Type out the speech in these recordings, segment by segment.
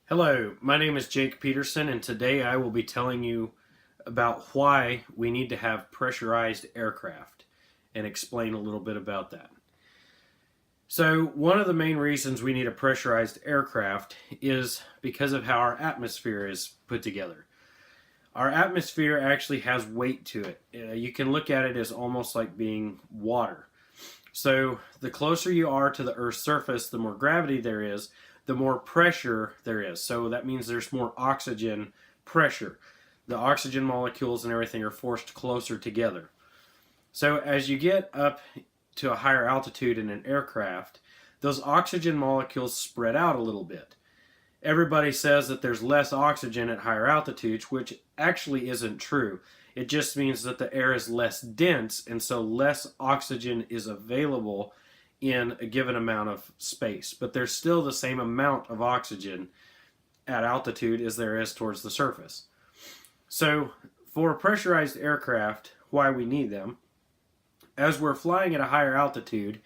Hello, my name is Jake Peterson, and today I will be telling you about why we need to have pressurized aircraft and explain a little bit about that. So, one of the main reasons we need a pressurized aircraft is because of how our atmosphere is put together. Our atmosphere actually has weight to it. You can look at it as almost like being water. So, the closer you are to the Earth's surface, the more gravity there is, the more pressure there is. So that means there's more oxygen pressure. The oxygen molecules and everything are forced closer together. So as you get up to a higher altitude in an aircraft, those oxygen molecules spread out a little bit. Everybody says that there's less oxygen at higher altitudes, which actually isn't true. It just means that the air is less dense, and so less oxygen is available in a given amount of space. But there's still the same amount of oxygen at altitude as there is towards the surface. So for a pressurized aircraft, why we need them, as we're flying at a higher altitude,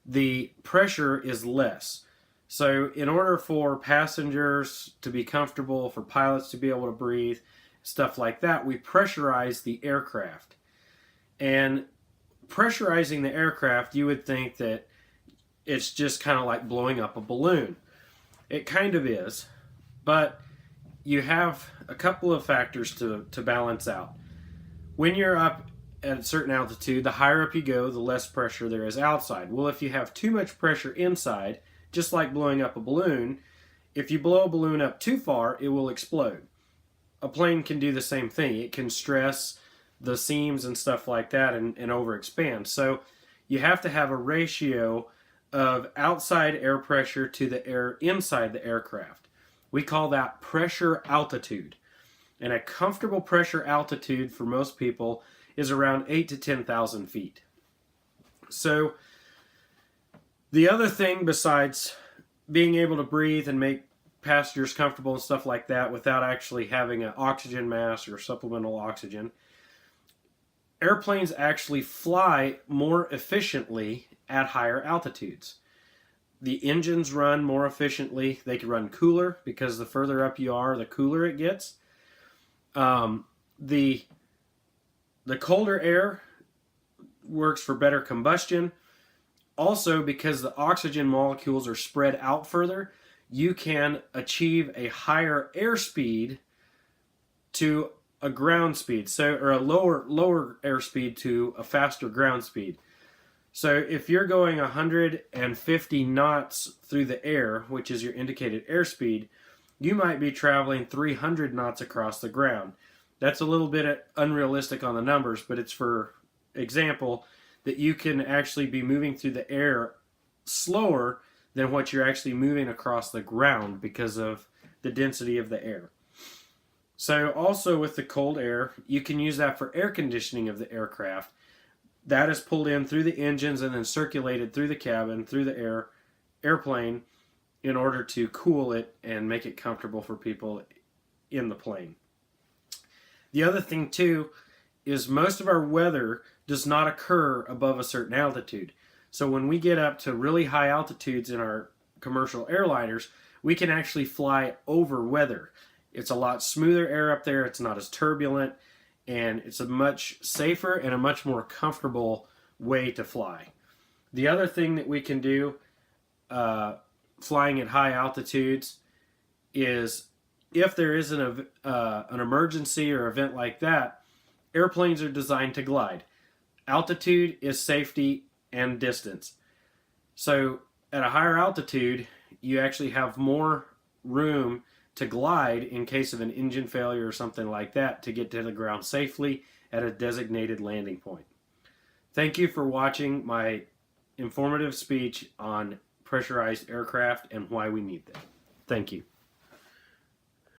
the pressure is less. So in order for passengers to be comfortable, for pilots to be able to breathe, stuff like that, we pressurize the aircraft. And pressurizing the aircraft, you would think that it's just kind of like blowing up a balloon. It kind of is, but you have a couple of factors to balance out. When you're up at a certain altitude, the higher up you go, the less pressure there is outside. Well, if you have too much pressure inside, just like blowing up a balloon, if you blow a balloon up too far, it will explode. A plane can do the same thing. It can stress the seams and stuff like that and overexpand. So you have to have a ratio of outside air pressure to the air inside the aircraft. We call that pressure altitude. And a comfortable pressure altitude for most people is around 8 to 10,000 feet. So the other thing besides being able to breathe and make passengers comfortable and stuff like that without actually having an oxygen mask or supplemental oxygen, airplanes actually fly more efficiently at higher altitudes. The engines run more efficiently. They can run cooler because the further up you are, the cooler it gets. The colder air works for better combustion. Also, because the oxygen molecules are spread out further, you can achieve a higher airspeed to a ground speed, or a lower airspeed to a faster ground speed. So if you're going 150 knots through the air, which is your indicated airspeed, you might be traveling 300 knots across the ground. That's a little bit unrealistic on the numbers, but it's for example that you can actually be moving through the air slower than what you're actually moving across the ground because of the density of the air. So also with the cold air, you can use that for air conditioning of the aircraft. That is pulled in through the engines and then circulated through the cabin, through the airplane, in order to cool it and make it comfortable for people in the plane. The other thing too is most of our weather does not occur above a certain altitude. So when we get up to really high altitudes in our commercial airliners, we can actually fly over weather. It's a lot smoother air up there, it's not as turbulent, and it's a much safer and a much more comfortable way to fly. The other thing that we can do flying at high altitudes is if there is an emergency or event like that, airplanes are designed to glide. Altitude is safety and distance. So at a higher altitude, you actually have more room to glide in case of an engine failure or something like that to get to the ground safely at a designated landing point. Thank you for watching my informative speech on pressurized aircraft and why we need them. Thank you.